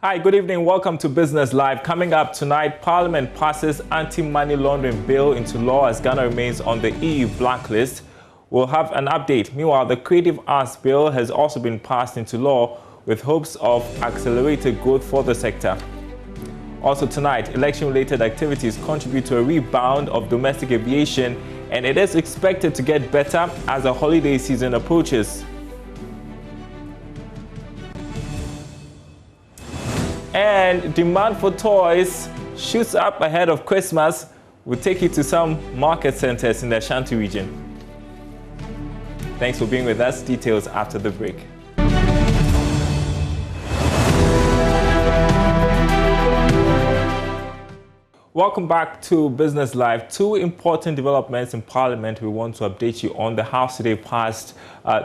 Hi, good evening. Welcome to Business Live. Coming up tonight, Parliament passes anti-money laundering bill into law as Ghana remains on the EU blacklist. We'll have an update. Meanwhile, the Creative Arts Bill has also been passed into law with hopes of accelerated growth for the sector. Also tonight, election-related activities contribute to a rebound of domestic aviation, and it is expected to get better as the holiday season approaches. And demand for toys shoots up ahead of Christmas. We'll take you to some market centers in the Ashanti region. Thanks for being with us. Details after the break. Welcome back to Business Live. Two important developments in Parliament we want to update you on. The House today passed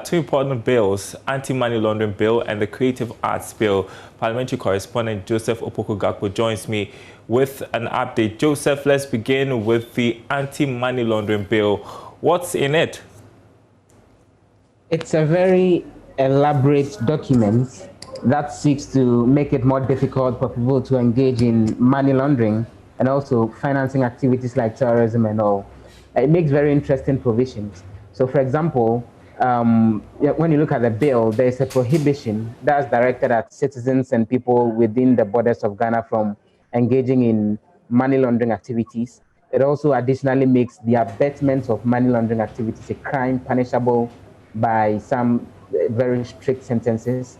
two important bills, anti-money laundering bill and the Creative Arts Bill. Parliamentary correspondent Joseph Opoku-Gakpo joins me with an update. Joseph, let's begin with the anti-money laundering bill. What's in it? It's a very elaborate document that seeks to make it more difficult for people to engage in money laundering and also financing activities like terrorism and all. It makes very interesting provisions. So, for example, when you look at the bill, there's a prohibition that's directed at citizens and people within the borders of Ghana from engaging in money laundering activities. It also additionally makes the abetment of money laundering activities a crime punishable by some very strict sentences.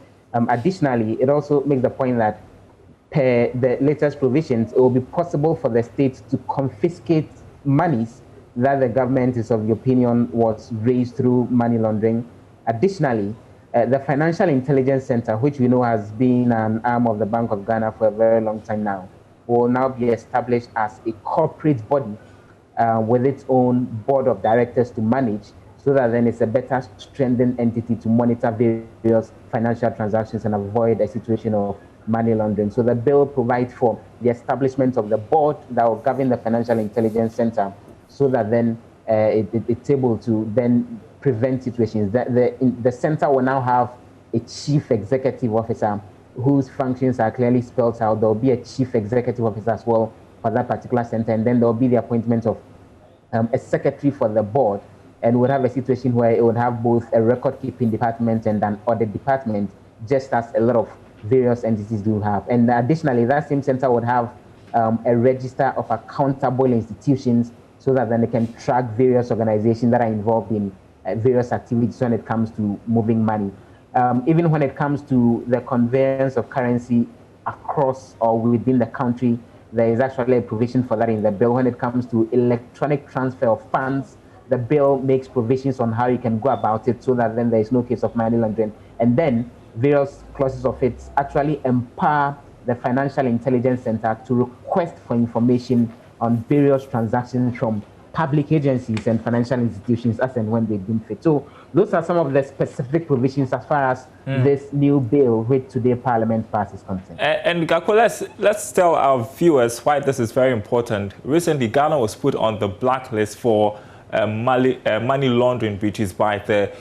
Additionally, it also makes the point that per the latest provisions, it will be possible for the state to confiscate monies that the government is of the opinion was raised through money laundering. Additionally, the Financial Intelligence Center, which we know has been an arm of the Bank of Ghana for a very long time now, will now be established as a corporate body with its own board of directors to manage, so that then it's a better strengthened entity to monitor various financial transactions and avoid a situation of money laundering. So the bill provides for the establishment of the board that will govern the Financial Intelligence Center, so that then it's able to then prevent situations. The center will now have a chief executive officer whose functions are clearly spelled out. There will be a chief executive officer as well for that particular center, and then there will be the appointment of a secretary for the board, and we'll have a situation where it would have both a record-keeping department and an audit department, just as a lot of various entities do have. And additionally, that same center would have a register of accountable institutions, so that then they can track various organizations that are involved in various activities when it comes to moving money. Even when it comes to the conveyance of currency across or within the country, there is actually a provision for that in the bill. When it comes to electronic transfer of funds, the bill makes provisions on how you can go about it, so that then there is no case of money laundering. And then various clauses of it actually empower the Financial Intelligence Center to request for information on various transactions from public agencies and financial institutions as and when they deem fit. So those are some of the specific provisions as far as this new bill which today Parliament passes is concerned. And Gakpo, let's tell our viewers why this is very important. Recently, Ghana was put on the blacklist for money laundering breaches by the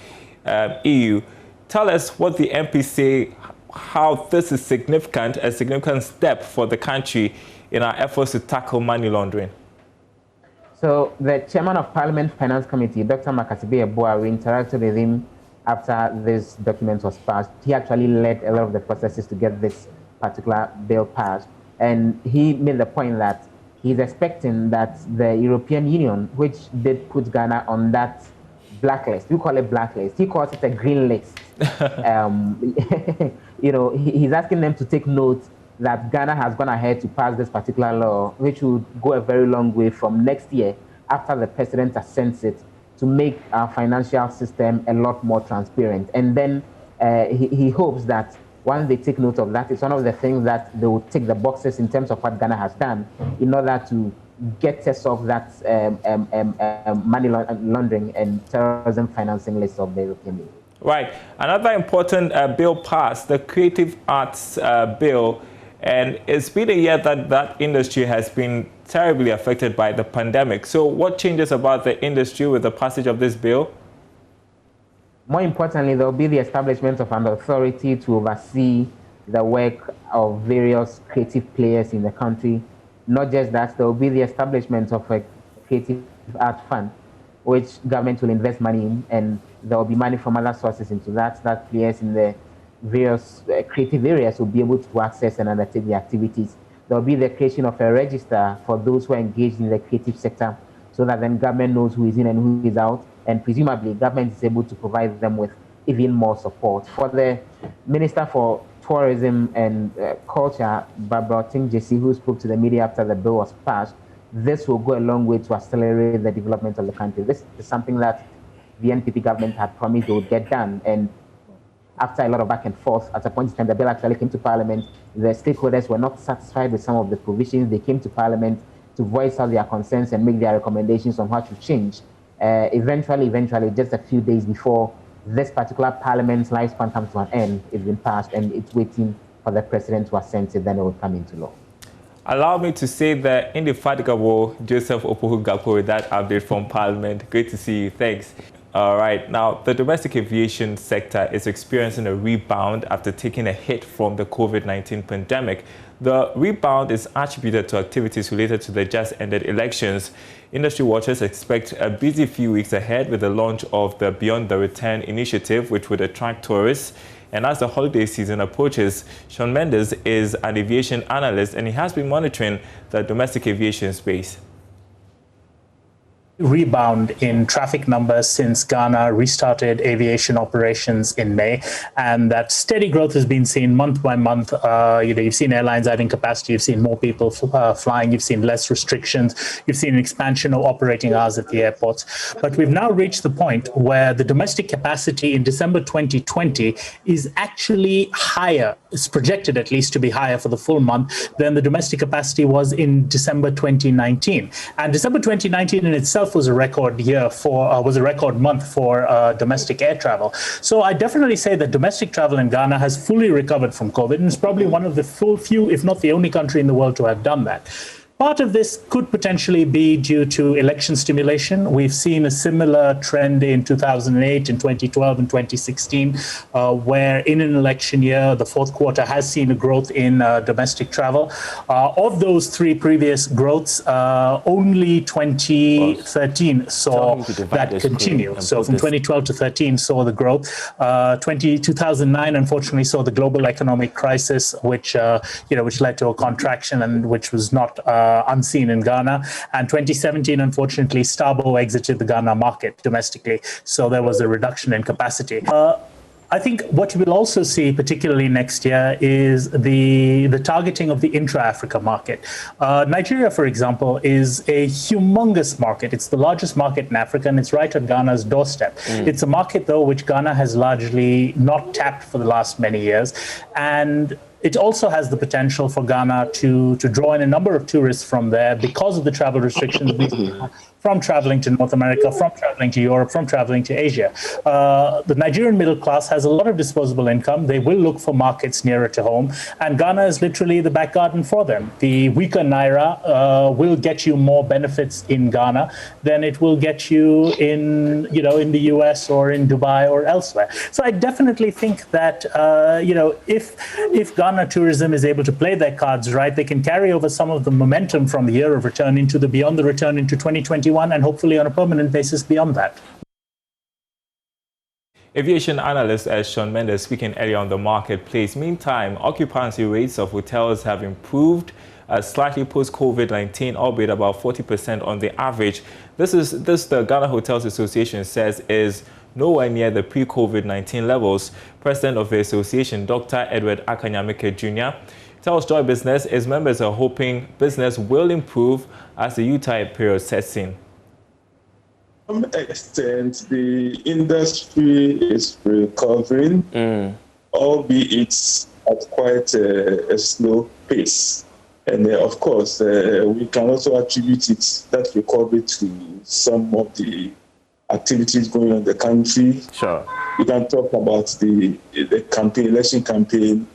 EU. Tell us what the MPs say, how this is a significant step for the country in our efforts to tackle money laundering. So the chairman of Parliament Finance Committee, Dr. Makasibe Eboa, we interacted with him after this document was passed. He actually led a lot of the processes to get this particular bill passed. And he made the point that he's expecting that the European Union, which did put Ghana on that blacklist, we call it blacklist, he calls it a green list. He's asking them to take note that Ghana has gone ahead to pass this particular law, which would go a very long way from next year, after the president assents it, to make our financial system a lot more transparent. And then he hopes that once they take note of that, it's one of the things that they will tick the boxes in terms of what Ghana has done in order to get us off that money laundering and terrorism financing list of the European Union. Right. Another important bill passed, the Creative Arts Bill, and it's been a year that industry has been terribly affected by the pandemic. So what changes about the industry with the passage of this bill? More importantly, there will be the establishment of an authority to oversee the work of various creative players in the country. Not just that, there will be the establishment of a creative art fund, which government will invest money in, and there will be money from other sources into that players in the various creative areas will be able to access and undertake the activities. There will be the creation of a register for those who are engaged in the creative sector, so that then government knows who is in and who is out, and presumably government is able to provide them with even more support. For the Minister for Tourism and Culture, Barbara Ting-Jesse, who spoke to the media after the bill was passed, this will go a long way to accelerate the development of the country. This is something that the NPP government had promised they would get done, and after a lot of back and forth, at a point in time, the bill actually came to Parliament. The stakeholders were not satisfied with some of the provisions. They came to Parliament to voice out their concerns and make their recommendations on what to change. Eventually, just a few days before this particular Parliament's lifespan comes to an end, it's been passed, and it's waiting for the President to assent it, then it will come into law. Allow me to say the indefatigable Joseph Opoku-Gakpo with that update from Parliament. Great to see you. Thanks. All right. Now, the domestic aviation sector is experiencing a rebound after taking a hit from the COVID-19 pandemic. The rebound is attributed to activities related to the just-ended elections. Industry watchers expect a busy few weeks ahead with the launch of the Beyond the Return initiative, which would attract tourists. And as the holiday season approaches, Sean Mendes is an aviation analyst, and he has been monitoring the domestic aviation space. Rebound in traffic numbers since Ghana restarted aviation operations in May, and that steady growth has been seen month by month. You've seen airlines adding capacity, you've seen more people flying, you've seen less restrictions, you've seen an expansion of operating hours at the airports. But we've now reached the point where the domestic capacity in December 2020 is actually higher, it's projected at least to be higher for the full month than the domestic capacity was in December 2019. And December 2019 in itself was a record year was a record month for domestic air travel. So I definitely say that domestic travel in Ghana has fully recovered from COVID, and it's probably one of the few, if not the only country in the world to have done that. Part of this could potentially be due to election stimulation. We've seen a similar trend in 2008, in 2012, and 2016, where in an election year, the fourth quarter has seen a growth in domestic travel. Of those three previous growths, only 2013 saw that continue. So from 2012 to 13 saw the growth. 2009, unfortunately, saw the global economic crisis, which led to a contraction and which was not unseen in Ghana. And 2017, unfortunately, Starbo exited the Ghana market domestically. So there was a reduction in capacity. I think what you will also see, particularly next year, is the targeting of the intra-Africa market. Nigeria, for example, is a humongous market. It's the largest market in Africa, and it's right on Ghana's doorstep. It's a market, though, which Ghana has largely not tapped for the last many years. And it also has the potential for Ghana to draw in a number of tourists from there because of the travel restrictions from traveling to North America, from traveling to Europe, from traveling to Asia. The Nigerian middle class has a lot of disposable income. They will look for markets nearer to home, and Ghana is literally the back garden for them. The weaker Naira will get you more benefits in Ghana than it will get you in the US or in Dubai or elsewhere. So I definitely think that if Ghana tourism is able to play their cards right, they can carry over some of the momentum from the year of return into the Beyond the Return into 2021, and hopefully on a permanent basis beyond that. Aviation analyst Sean Mendes speaking earlier on the marketplace. Meantime, occupancy rates of hotels have improved slightly post-COVID-19, albeit about 40% on the average. This the Ghana Hotels Association says is nowhere near the pre-COVID-19 levels. President of the association, Dr. Edward Akanyamike Jr., tells Joy Business his members are hoping business will improve as the U-type period sets in. To some extent, the industry is recovering, albeit at quite a slow pace. And of course, we can also attribute that recovery to some of the activities going on in the country. Sure. We can talk about the campaign, election campaign.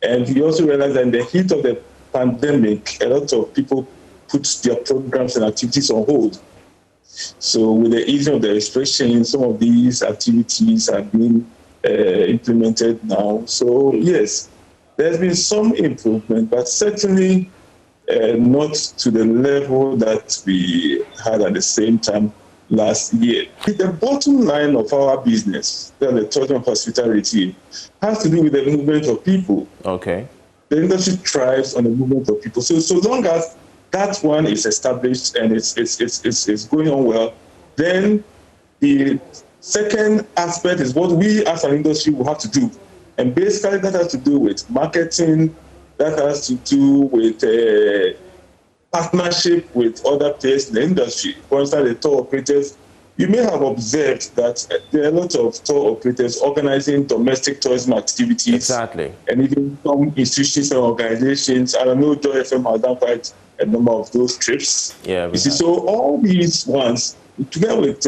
And we also realize that in the heat of the pandemic, a lot of people put their programs and activities on hold. So with the easing of the restrictions, some of these activities are being implemented now. So yes, there's been some improvement, but certainly not to the level that we had at the same time last year. The bottom line of our business, the tourism and hospitality, has to do with the movement of people. Okay. The industry thrives on the movement of people. So long as that one is established and it's going on well, then the second aspect is what we as an industry will have to do. And basically that has to do with marketing, that has to do with partnership with other players in the industry. For instance, the tour operators, you may have observed that there are a lot of tour operators organizing domestic tourism activities. Exactly. And even some institutions and organizations. I don't know, Joy FM has done quite a number of those trips. Yeah. You see, so all these ones, together with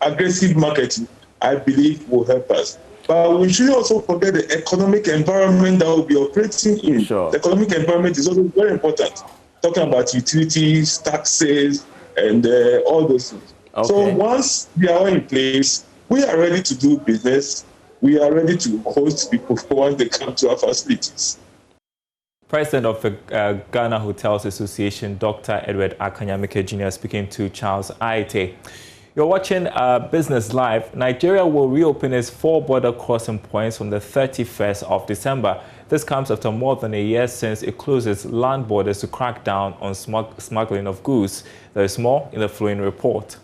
aggressive marketing, I believe will help us. But we should also forget the economic environment that we'll be operating in. Sure. The economic environment is also very important. Talking about utilities, taxes, and all those things. Okay. So once we are in place, we are ready to do business. We are ready to host people once they come to our facilities. President of the Ghana Hotels Association, Dr. Edward Akanyamike Jr. speaking to Charles Aite. You're watching Business Live. Nigeria will reopen its 4 border crossing points on the 31st of December. This comes after more than a year since it closed its land borders to crack down on smuggling of goods. There is more in the following report.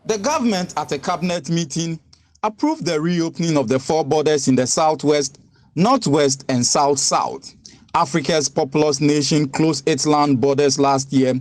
The government at a cabinet meeting approved the reopening of the 4 borders in the southwest, northwest, and south-south. Africa's populous nation closed its land borders last year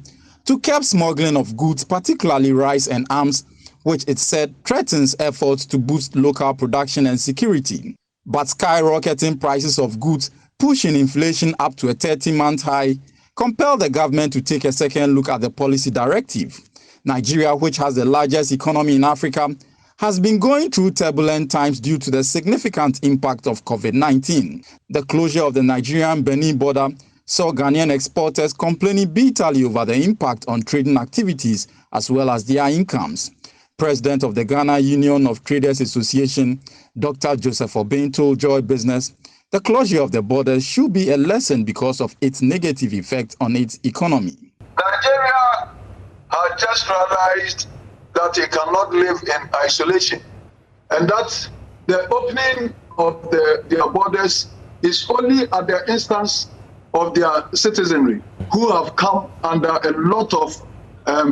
to curb smuggling of goods, particularly rice and arms, which it said threatens efforts to boost local production and security. But skyrocketing prices of goods, pushing inflation up to a 30-month high, compelled the government to take a second look at the policy directive. Nigeria, which has the largest economy in Africa, has been going through turbulent times due to the significant impact of COVID-19. The closure of the Nigerian-Benin border saw Ghanaian exporters complaining bitterly over the impact on trading activities as well as their incomes. President of the Ghana Union of Traders Association, Dr. Joseph Obeng, told Joy Business, the closure of the borders should be a lesson because of its negative effect on its economy. Nigeria has just realized that it cannot live in isolation, and that the opening of their borders is only at the instance of their citizenry, who have come under a lot of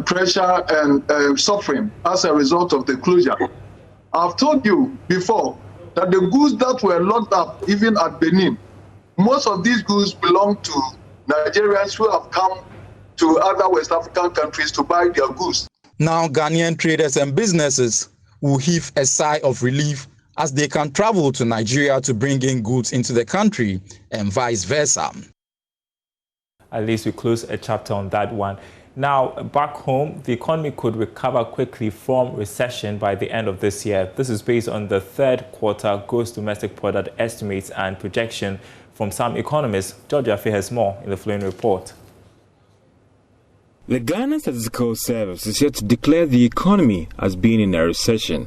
pressure and suffering as a result of the closure. I've told you before that the goods that were locked up, even at Benin, most of these goods belong to Nigerians who have come to other West African countries to buy their goods. Now Ghanaian traders and businesses will heave a sigh of relief as they can travel to Nigeria to bring in goods into the country and vice versa. At least we close a chapter on that one. Now, back home, the economy could recover quickly from recession by the end of this year. This is based on the third quarter gross domestic product estimates and projection from some economists. George Afe has more in the following report. The Ghana Statistical Service is yet to declare the economy as being in a recession.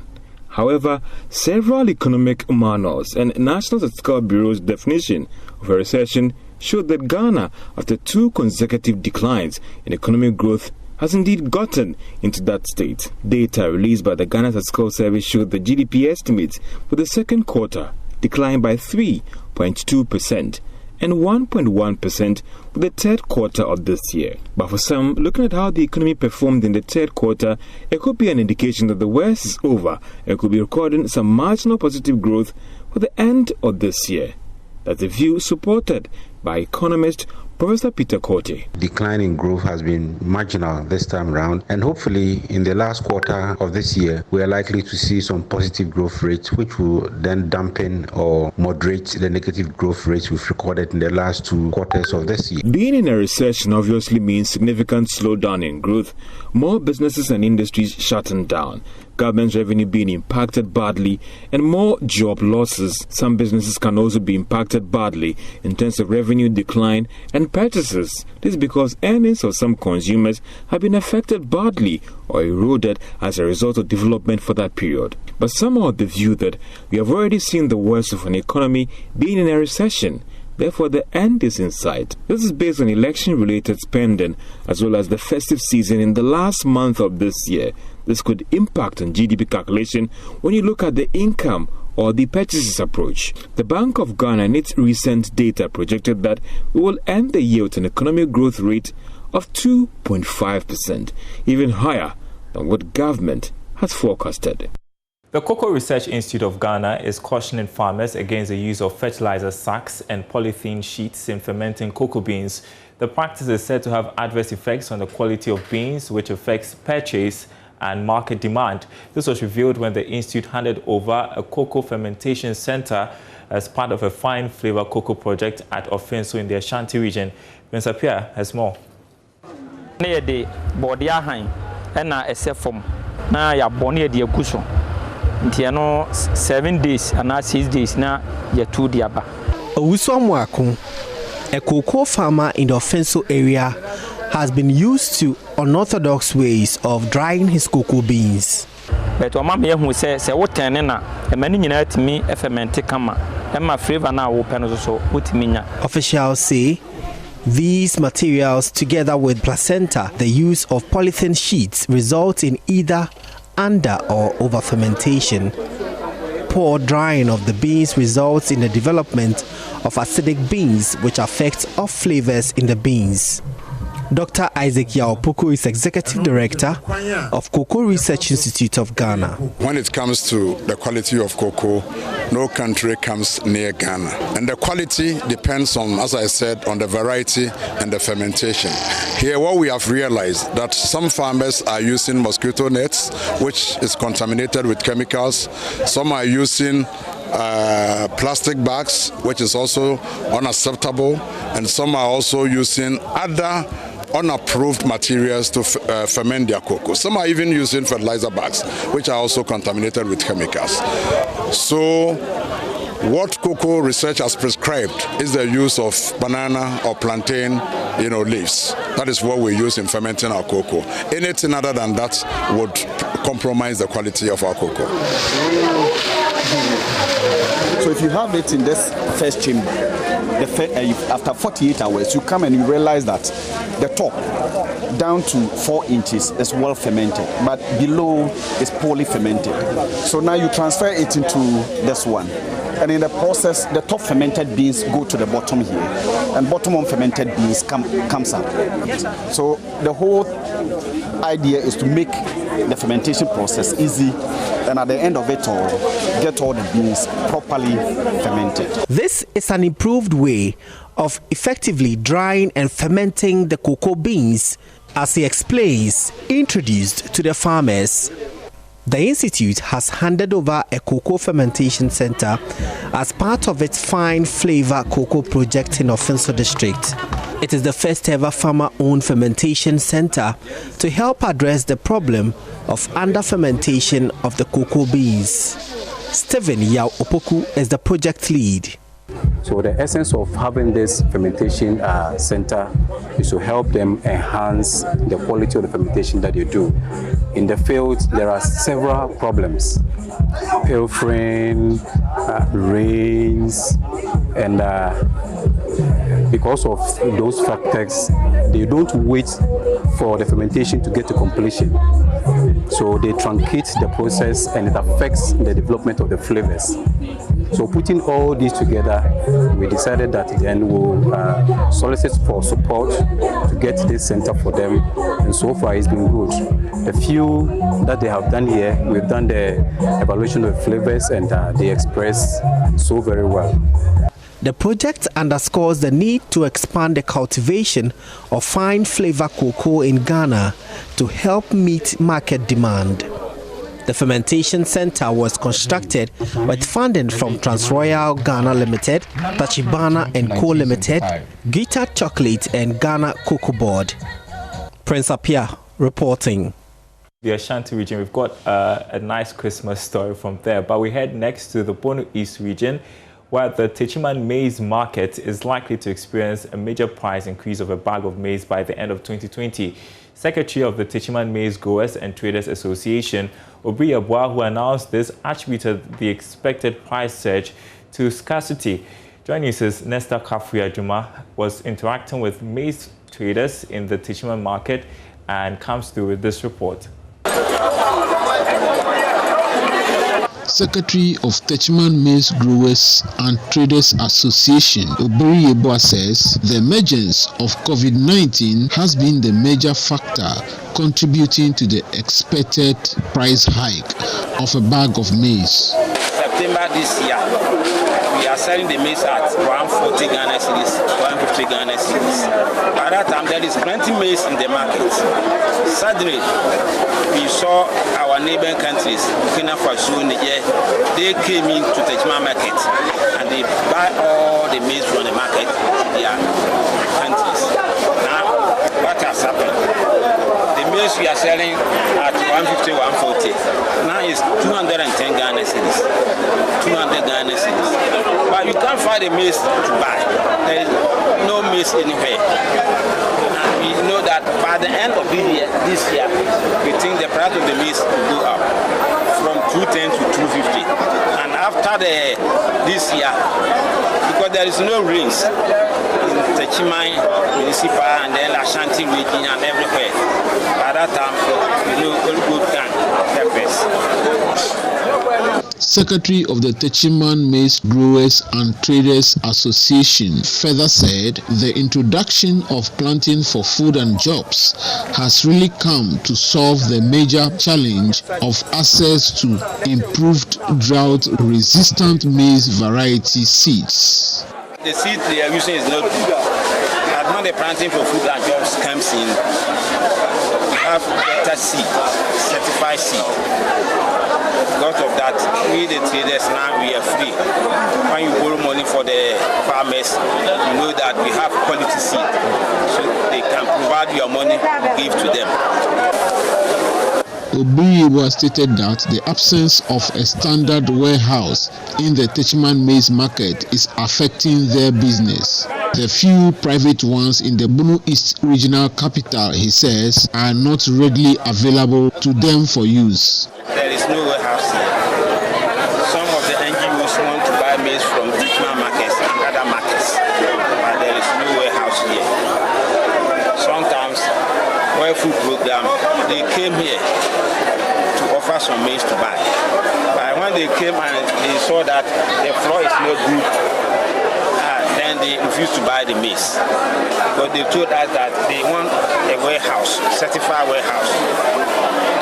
However, several economic manuals and National Statistical Bureau's definition of a recession showed that Ghana, after 2 consecutive declines in economic growth, has indeed gotten into that state. Data released by the Ghana Statistical Service showed the GDP estimates for the second quarter declined by 3.2% and 1.1% for the third quarter of this year. But for some, looking at how the economy performed in the third quarter, it could be an indication that the worst is over and could be recording some marginal positive growth for the end of this year. That's a view supported by economist Professor Peter Korte. Decline in growth has been marginal this time around, and hopefully in the last quarter of this year we are likely to see some positive growth rates, which will then dampen or moderate the negative growth rates we've recorded in the last 2 quarters of this year. Being in a recession obviously means significant slowdown in growth, more businesses and industries shutting down, government revenue being impacted badly, and more job losses. Some businesses can also be impacted badly in terms of revenue decline and purchases. This is because earnings of some consumers have been affected badly or eroded as a result of development for that period. But some are of the view that we have already seen the worst of an economy being in a recession, Therefore, the end is in sight. This is based on election-related spending as well as the festive season in the last month of this year. This could impact on GDP calculation when you look at the income or the purchases approach. The Bank of Ghana in its recent data projected that we will end the year with an economic growth rate of 2.5%, even higher than what government has forecasted. The Cocoa Research Institute of Ghana is cautioning farmers against the use of fertilizer sacks and polythene sheets in fermenting cocoa beans. The practice is said to have adverse effects on the quality of beans, which affects purchase and market demand. This was revealed when the Institute handed over a cocoa fermentation center as part of a fine flavor cocoa project at Offenso in the Ashanti region. Prince Apia has more. The body and a form now ya bonnie de guso. 7 days and 6 days now ya 2 diaba. A cocoa farmer in the Offenso area has been used to unorthodox ways of drying his cocoa beans. But mama who says, what na a many minute me a fermented kama, and my flavor now open so with me. Officials say these materials, together with placenta, the use of polythene sheets, result in either under or over fermentation. Poor drying of the beans results in the development of acidic beans, which affects off flavors in the beans. Dr. Isaac Yaopoko is Executive Director of Cocoa Research Institute of Ghana. When it comes to the quality of cocoa, no country comes near Ghana. And the quality depends on, as I said, on the variety and the fermentation. Here, what we have realized that some farmers are using mosquito nets, which is contaminated with chemicals. Some are using plastic bags, which is also unacceptable. And some are also using other unapproved materials to ferment their cocoa. Some are even using fertilizer bags, which are also contaminated with chemicals. So what Cocoa Research has prescribed is the use of banana or plantain, leaves. That is what we use in fermenting our cocoa. Anything other than that would compromise the quality of our cocoa. So if you have it in this first chamber, after 48 hours, you come and you realize that the top down to 4 inches is well fermented, but below is poorly fermented. So now you transfer it into this one. And in the process, the top fermented beans go to the bottom here, and bottom unfermented beans comes up. So the whole idea is to make the fermentation process easy, and at the end of it all, get all the beans properly fermented. This is an improved way of effectively drying and fermenting the cocoa beans, as he explains, introduced to the farmers. The Institute has handed over a cocoa fermentation center as part of its fine flavor cocoa project in Offenso district. It is the first ever farmer-owned fermentation center to help address the problem of under-fermentation of the cocoa beans. Stephen Yao Opoku is the project lead. So the essence of having this fermentation center is to help them enhance the quality of the fermentation that they do. In the field, there are several problems: pilfering, rains, and because of those factors, they don't wait for the fermentation to get to completion. So they truncate the process, and it affects the development of the flavors. So putting all these together, we decided that then we'll solicit for support to get this center for them, and so far it's been good. The few that they have done here, we've done the evaluation of flavors, and they express so very well. The project underscores the need to expand the cultivation of fine flavor cocoa in Ghana to help meet market demand. The fermentation center was constructed with funding from Transroyal Ghana Limited, Tachibana and Co Limited, Gita Chocolate and Ghana Cocoa Board. Prince Apia reporting. The Ashanti region, we've got a nice Christmas story from there, but we head next to the Bono East region, where the Techiman maize market is likely to experience a major price increase of a bag of maize by the end of 2020. Secretary of the Techiman Maize Growers and Traders Association, Obri Abua, who announced this, attributed the expected price surge to scarcity. JoyNews' Nesta Kafui-Ajuma was interacting with maize traders in the Techiman market and comes through with this report. Secretary of Techiman Maize Growers and Traders Association, Obiri Yeboah, says the emergence of COVID-19 has been the major factor contributing to the expected price hike of a bag of maize. September this year, we are selling the maize at 140 Ghana cedis, 150 Ghana cedis. By that time, there is plenty maize in the market. Suddenly, we saw our neighboring countries, Burkina Faso, Niger, they came into the Techiman market and they buy all the maize from the market in their countries. Now, what has happened? The maize we are selling at 150, 140. Now it's 210 Ghana cedis, 200 Ghana cedis. But you can't find the maize to buy. There is no maize anywhere. And we know that by the end of this year, we think the price of the maize will go up from 210 to 250. And after this year, because there is no rains in Techiman municipal and then Ashanti region and everywhere, by that time, we know all good can help us. Secretary of the Techiman Maize Growers and Traders Association further said the introduction of planting for food and jobs has really come to solve the major challenge of access to improved drought-resistant maize variety seeds. The seed they are using is not good. And when the planting for food and jobs comes in, we have better seed, certified seed. Because of that, we the traders now we are free. When you borrow money for the farmers, you know that we have quality seed, so they can provide your money to give to them. Obiri Yeboah stated that the absence of a standard warehouse in the Techiman maize market is affecting their business. The few private ones in the Bunu East regional capital, he says, are not readily available to them for use. There is no warehouse here. Some of the NGOs want to buy maize from Techiman markets and other markets, but there is no warehouse here. Sometimes, World Food Program, they came here to offer some maize to buy. But when they came and they saw that the floor is not good, then they refused to buy the maize. But they told us that they want a warehouse, certified warehouse.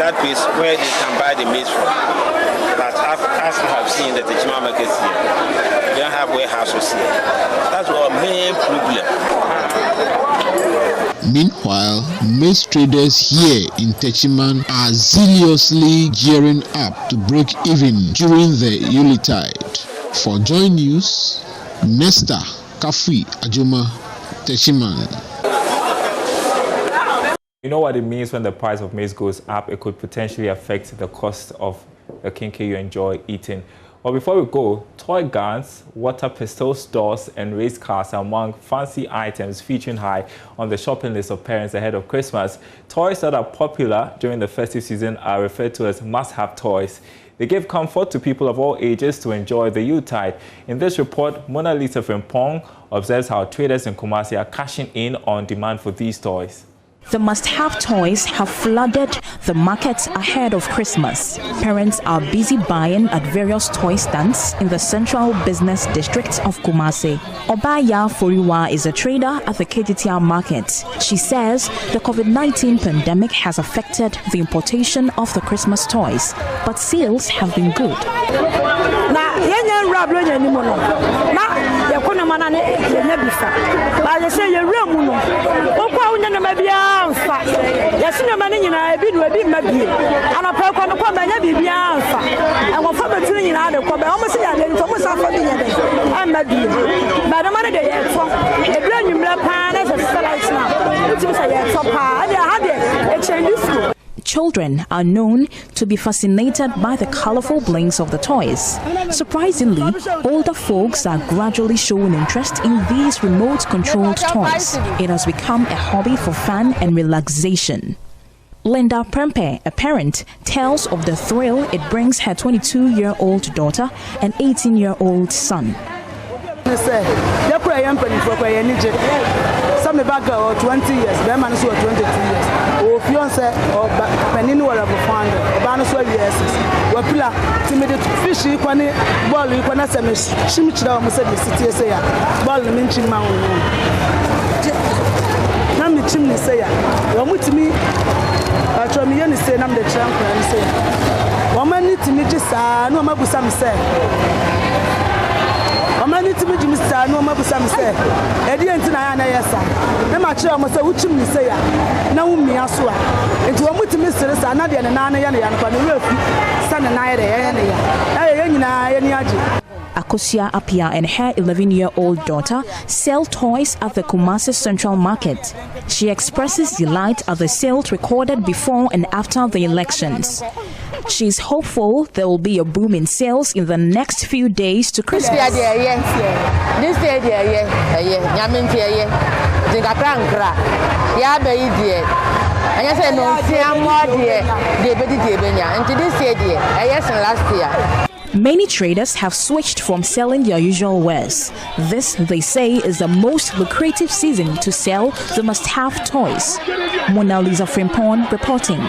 That place where they can buy the maize from. But as we have seen the Techiman markets here, we don't have warehouses here. That's our main problem. Meanwhile, maize traders here in Techiman are zealously gearing up to break even during the Yuletide. For JoyNews, Nesta Kafui-Ajuma, Techiman. You know what it means when the price of maize goes up? It could potentially affect the cost of the kinky you enjoy eating. Well, before we go, toy guns, water pistols, dolls, and race cars are among fancy items featuring high on the shopping list of parents ahead of Christmas. Toys that are popular during the festive season are referred to as must-have toys. They give comfort to people of all ages to enjoy the Yuletide. In this report, Mona Lisa Frimpong observes how traders in Kumasi are cashing in on demand for these toys. The must-have toys have flooded the markets ahead of Christmas. Parents are busy buying at various toy stands in the central business district of Kumasi. Obaya Foriwa is a trader at the KTTR market. She says the COVID-19 pandemic has affected the importation of the Christmas toys, but sales have been good. Children are known to be fascinated by the colorful blings of the toys. Surprisingly, older folks are gradually showing interest in these remote-controlled toys. It has become a hobby for fun and relaxation. Linda Prempe, a parent, tells of the thrill it brings her 22-year-old daughter and 18-year-old son. ne say ya kura ya mpani for kwa ya nije some the back or 20 years be man so 22 years o fiance or pani no wala founder oba no so years wa pila timide fish kwani ball kwana se me chimchira o se me city say ya ball me nchima wo na me chimni say ya wo mutimi atwa me yeni say na me de tram kwana say ya wo mani timi gisa no mabusa me say Omani timi jimi sa no mabusa me say e di enti na ya na yesa na ma kire mo say wuchim ni say ya na wo mia so a enti wo mutimi sere sa na de ne na ya kwa no refi sa ne na ya de ya ne ya nyina ya ni age. Akosia Apia and her 11-year-old daughter sell toys at the Kumasi Central Market. She expresses delight at the sales recorded before and after the elections. She is hopeful there will be a boom in sales in the next few days to Christmas. Many traders have switched from selling their usual wares. This, they say, is the most lucrative season to sell the must-have toys. Mona Lisa Frimpong reporting.